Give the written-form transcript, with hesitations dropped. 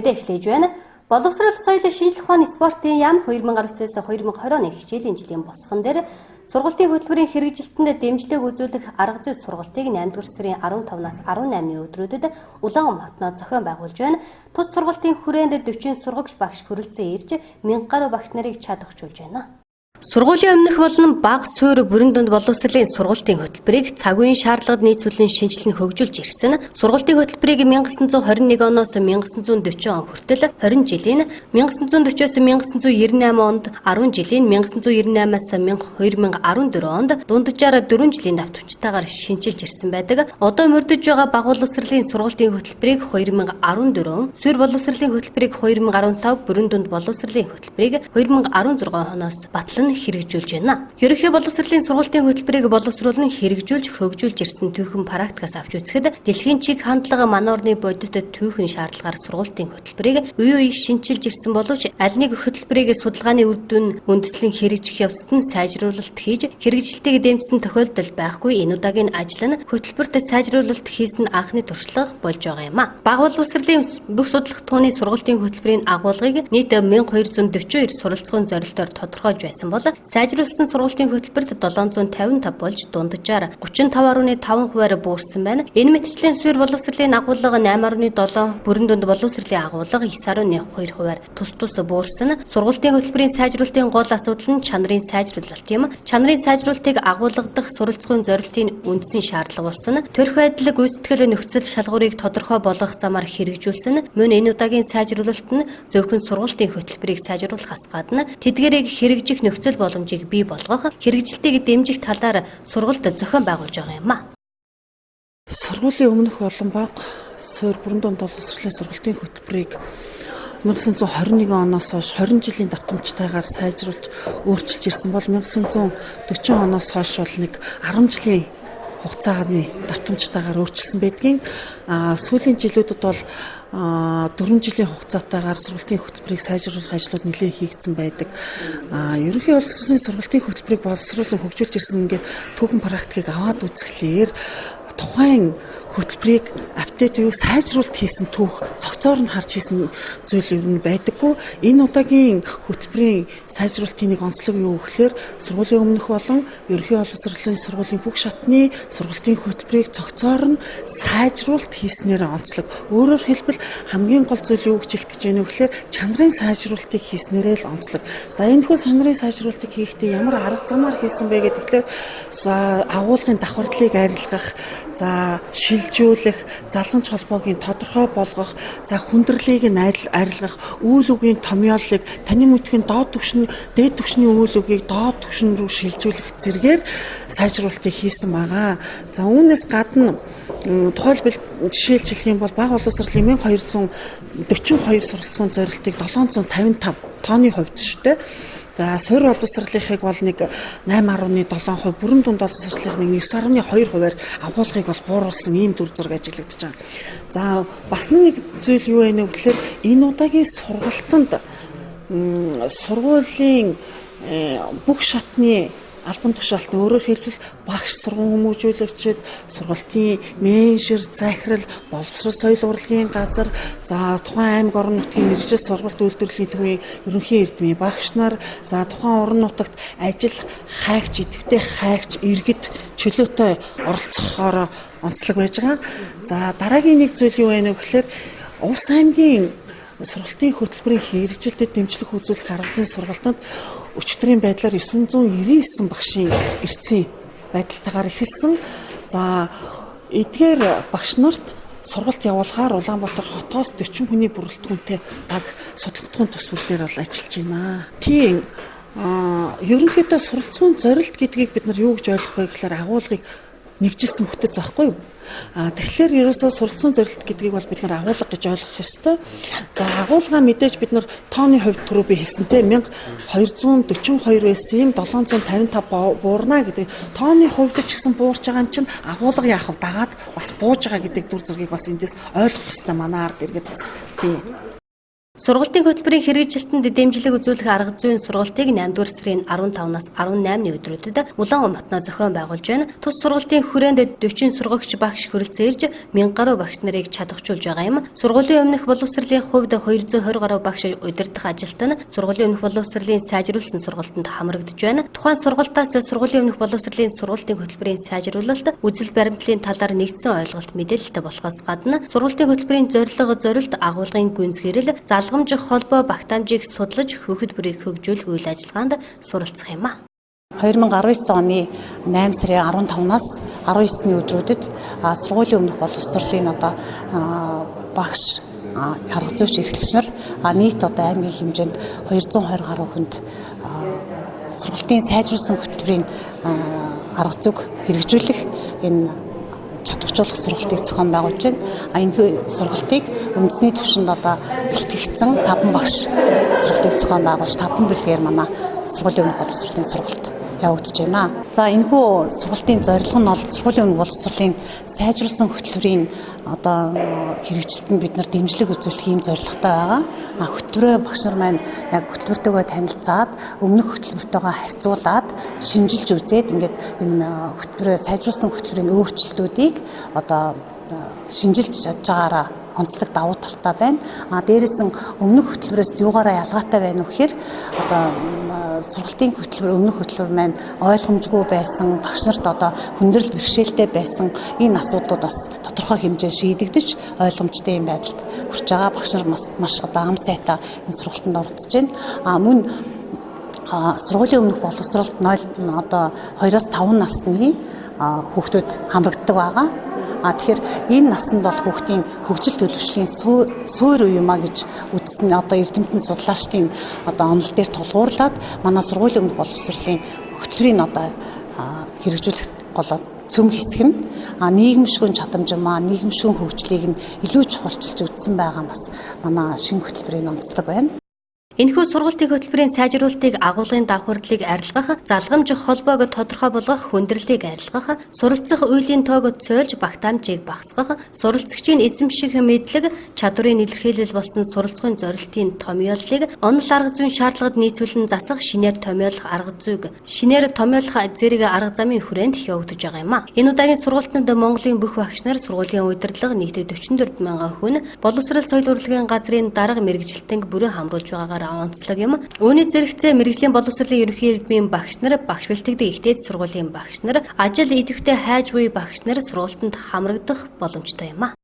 мэдээ эхлэж байна. Боловсрол соёлын шинжилх ухааны спортын яам 2019-с 2020 хичээлийн жилийн босгон дээр сургалтын хөтөлбөрийн хэрэгжилтэнд дэмжлэг үзүүлэх арга зүй сургалтыг 8-р сарын 15-наас 18-ны өдрүүдэд Улаанбаатарт зохион байгуулж байна. Тус сургалтын хүрээнд 40 сургагч багш хүрэлцэн ирж 1000 гаруй багш нарыг чад өгчүүлж байна. Сургуулийн өмнөх болон бага суурь бүрэн дунд боловсролын сургалтын хөтөлбөрийг цаг үеийн шаардлагад нийцүүлэн шинжилэн хөгжүүлж ирсэн. Сургалтын хөтөлбөрийг 1921 оноос 1940 он хүртэл 20 жилийн 1940-оос 1998 онд 10 жилийн 1998-аас 2014 онд дунджаар 4 жилийн давтамжтайгаар шинжилж ирсэн байдаг. Одоо мөрдөж байгаа бага боловсролын сургалтын хөтөлбөрийг 2014, суурь боловсролын хөтөлбөрийг 2015, бүрэн дунд боловсролын хөтөлбөрийг 2016 оноос батлан хэрэгжүүлж байна. Ерөнхий боловсролын сургалтын хөтөлбөрийг боловсруулан хэрэгжүүлж хөгжүүлж ирсэн түүхэн практикаас авч үзэхэд дэлхийн чиг хандлага манай орны бодитод түүхэн шаардлагаар сургалтын хөтөлбөрийг үе үе шинжилж ирсэн боловч аль нэг хөтөлбөрийг судалгааны үр дүн үндэслэн хэрэгжих явцад нь сайжруулалт хийж хэрэгжилтийг дэмжсэн тохиолдол байхгүй. Энэ удаагийн ажил нь хөтөлбөрт сайжруулалт хийсэн анхны туршлага болж байгаа юм а. Бага боловсролын бүх судлах тууны сургалтын хөтөлбөрийн агуулгыг нийт 1242 суралцгын зорилтоор тодорхойлж байсан бол сайжруулсан сургалтын хөтөлбөрт 755 болж дунджаар 35.5% буурсан байна. Энэ мэтчлийн суурь боловсролын агуулга 8.7, бүрэн дунд боловсролын агуулга 9.2%-аар тус буурсан. Сургалтын хөтөлбөрийн сайжруулалтын гол асуудал нь чанарын сайжруулалт юм. Чанарын сайжруулалтыг агуулгадах суралцгын зорилтын үндсэн шаардлага болсон. Төрх байдлыг гүйцэтгэл нөхцөл шалгуурыг тодорхой болгох замаар хэрэгжүүлсэн. Мөн энэ удаагийн сайжруулалт нь зөвхөн сургалтын хөтөлбөрийг сайжруулахаас гадна тэдгээрийг хэрэгжих нөхцөл боломжийг бий болгох, хэрэгжилтийг дэмжих талаар сургалт зохион байгуулж байгаа юм а. Сургуулийн өмнөх болон бага суурь бүрэн дунд боловсролын сургалтын хөтөлбөрийг 1921 оноос хойш 20 жилийн давтамжтайгаар сайжруулж өөрчилж ирсэн бол 1940 оноос хойш бол нэг 10 жилийн хугацааны давтамжтайгаар өөрчилсөн байдгийн. Сүүлийн жилүүдэд бол 4 жилийн хугацаатайгаар сургалтын хөтөлбөрийг сайжруулах ажлууд нэлээд хийгдсэн байдаг. Ерөнхий боловсролын сургалтын хөтөлбөрийг боловсруулан хөгжүүлж ирсэн ингээд түүхэн практикийг аваад үзэхлээр тухайн хөтөлбөрийг апдейт буюу сайжруулалт хийсэн түүх цогцоор нь харж хийсэн зүйл ер нь байдаггүй. Энэ удаагийн хөтөлбөрийн сайжруулалтын нэг онцлог юу гэхээр сургуулийн өмнөх болон ерөнхий боловсролын сургуулийн бүх шатны сургалтын хөтөлбөрийг цогцоор нь сайжруулалт хийснээр онцлог. Өөрөөр хэлбэл хамгийн гол зүйл юу гэж хэлэх гэж байна вэ гэхээр чанарын сайжруулалтыг хийснээрээ л онцлог. За энэ хүү чанарын сайжруулалтыг хийхдээ ямар арга замаар хийсэн бэ гэхээр агуулгын давхардлыг арилгах, за шилжүүлэх, залгамж холбоогийн тодорхой болгох, за хүндрэлийг нь арилгах, үйл үгийн томьёолыг таны мэдхийн доод түвшин, дээд түвшний үйл үгийг доод түвшин рүү шилжүүлэх зэргээр сайжруулалтыг хийсэн байгаа. За үүнээс гадна тухайлбал жишээлжлэх юм бол бага боловсролын 1242 суралцсан зорилтыг 755 тооны хувьд шүү дээ. За суурь боловсролынхыг бол нэг 8.7%, бүрэн дунд боловсролынхыг 9.2%-аар агуулгыг бол бууруулсан ийм дүр зураг ажиглагдаж байгаа. За бас нэг зүйл юу вэ гэхээр энэ удаагийн сургалтанд сургуулийн бүх шатны албан тушаалтны өөрөөр хэлбэл багш, сургууль хүмүүжүүлэгчид, сургалтын менежер, захирал, боловсрол соёл урлагийн газар, за тухайн аймаг орон нутгийн мэргэжил сургалт үйлдвэрлэлийн төвийн ерөнхий эрдмийн багш нар, за тухайн орон нутагт ажил хайгч, идэвхтэй хайгч, иргэд чөлөөтэй оролцохоор онцлог байж байгаа. За дараагийн нэг зүйл юу вэ гэхээр Увс аймгийн сургалтын хөтөлбөрийн хэрэгжилтэд дэмжлэг үзүүлэх арга зүйн сургалтанд өчигдрийн байдлаар 999 багшийн ирсэн байдалтайгаар эхэлсэн. За эдгээр багш нарт сургалт явуулахаар Улаанбаатар хотоос 40 хүний бүрэлдэхүүнтэй баг судалгааны тус бүр дээр бол ажиллаж байна. Тийм ерөнхийдөө суралцгын зорилт гэдгийг бид нар юу гэж ойлгох вэ гэхээр агуулгыг нэгжилсэн бүтэц аахгүй юу? Тэгэхээр ерөөсөө суралцсан зорилт гэдгийг бол бид нар агуулга гэж ойлгох ёстой. За агуулга мэдээж бид нар тооны хувьд түрүү би хэлсэнтэй 1242 байсан юм 755 буурна гэдэг. Тооны хувьд ч гэсэн буурч байгаа юм чинь агуулга яах вэ? Дагаад бас бууж байгаа гэдэг дүр зургийг бас эндээс ойлгох ёстой манай ард иргэд бас. Тийм. Сургалтын хөтөлбөрийн хэрэгжилтэнд дэмжлэг үзүүлэх арга зүйн сургалтыг 8-р сарын 15-наас 18-ны өдрүүдэд Улаанбаатар зохион байгуулж байна. Тус сургалтын хүрээнд 40 сургагч багш хүрэлцэн ирж 1000 гаруй багш нарыг чадварчуулж байгаа юм. Сургуулийн өмнөх боловсролын хувьд 220 гаруй багш удирдах ажилт нь сургуулийн өмнөх боловсролын сайжруулсан сургалтанд хамрагдж байна. Тухайн сургалтаас сургуулийн өмнөх боловсролын сургалтын хөтөлбөрийн сайжруулалт, үзэл баримтлалын талаар нэгдсэн ойлголт мэдээлэлтэй болохоос гадна сургалтын хөтөлбөрийн зорилт, агуулгын гүнзгийрэл, залгамжих холбоо багтаамжийг судлаж хөхөд бүрийг хөгжүүлэх үйл ажиллагаанд суралцах юм а. 2019 оны 8 сарын 15-наас 19-ний өдрүүдэд сургуулийн өмнөх боловсролын багш арга зүйч эрхлэгч нар нийт аймгийн хэмжээнд 220 гаруй хүнд сургалтын сайжруулсан хөтөлбөрийн арга зүйг хэрэгжүүлэх энэ чадварчуулах сургалтыг зохион байгуулж байна. Энэ сургалтыг үндэсний түвшинд бэлтгэгдсэн 5 багш сургалтыг зохион байгуулж 5 бэлгээр манай сургуулийн өмнөх боловсролын сургалт явагдаж байна. За энэхүү сургалтын зорилго нь бол сургуулийн өмнөх боловсролын сайжруулсан хөтөлбөрийн хэрэгжилтэнд бид нар дэмжлэг үзүүлэх юм зорилготой байгаа. Хөтөлбөрөө багш нар маань яг хөтөлбөртөөгөө танилцаад өмнөх хөтөлбөртөөгөө харьцуулаад шинжилж үзээд ингээд энэ хөтөлбөрөө сайжруулсан хөтөлбөрийн өөрчлөлтүүдийг шинжилж чадж байгаараа онцлог давуу талтай байна. Дээрээс нь өмнөх хөтөлбөрөөс юугаараа ялгаатай байна вэ гэхээр сургалтын хөтөлбөр өмнөх хөтөлбөр маань ойлгомжгүй байсан, багш нарт хүндрэл бэрхшээлтэй байсан энэ асуудлууд бас тодорхой хэмжээнд шийдэгдэж ойлгомжтой юм байдалд хүрч байгаа. Багш нар маш ам сайтай энэ сургалтанд оролцож байна. Мөн сургуулийн өмнөх боловсролд 2-5 насны хүүхдүүд хамрагддаг байгаа. Тэгэхээр энэ насанд бол хүүхдийн хөгжил төлөвшлийн суур үе юм а гэж үзсэн эрдэмтэн судлаачдын онол дээр тулгуурлаад манай сургуулийн өмнөх боловсролын хөтөлбөрийн хэрэгжүүлэх гол цөм хэсэг нь нийгэмшгүн чадамжмаа, нийгэмшгүн хөгжлийг нь илүү чухалчилж үзсэн байгаа нь бас манай шинэ хөтөлбөрийн онцлог байна. Энэхүү сургалтын хөтөлбөрийн сайжруулалтыг агуулгын давхардлыг арилгах, залгамжих холбоог тодорхой болгох, хүндрэлийг арилгах, суралцах үйлийн тоог цөөлж багтаамжийг багасгах, суралцагчийн эзэмших мэдлэг, чадварын илэрхийлэл болсон суралцахын зорилтын томьёоллыг онол арга зүйн шаардлагад нийцүүлэн засах, шинээр томьёолох зэрэг арга замын хүрээнд явагдаж байгаа юм а. Энэ удаагийн сургалтанд Монголын бүх багш нар, сургуулийн удирдлага нийт 44 мянган хүн, боловсрол соёл урлагийн газрын дарга мэргэжилтэнг бүрэн хамруулж байгаагаар онцлог юм. Үүний зэрэгцээ мэргэжлийн боловсролын ерөнхий эрдмийн багш нар, багш бэлтгэдэг ихтэйд сургуулийн багш нар, ажил идэвхтэй хайж буй багш нар сургалтанд хамрагдах боломжтой юм а.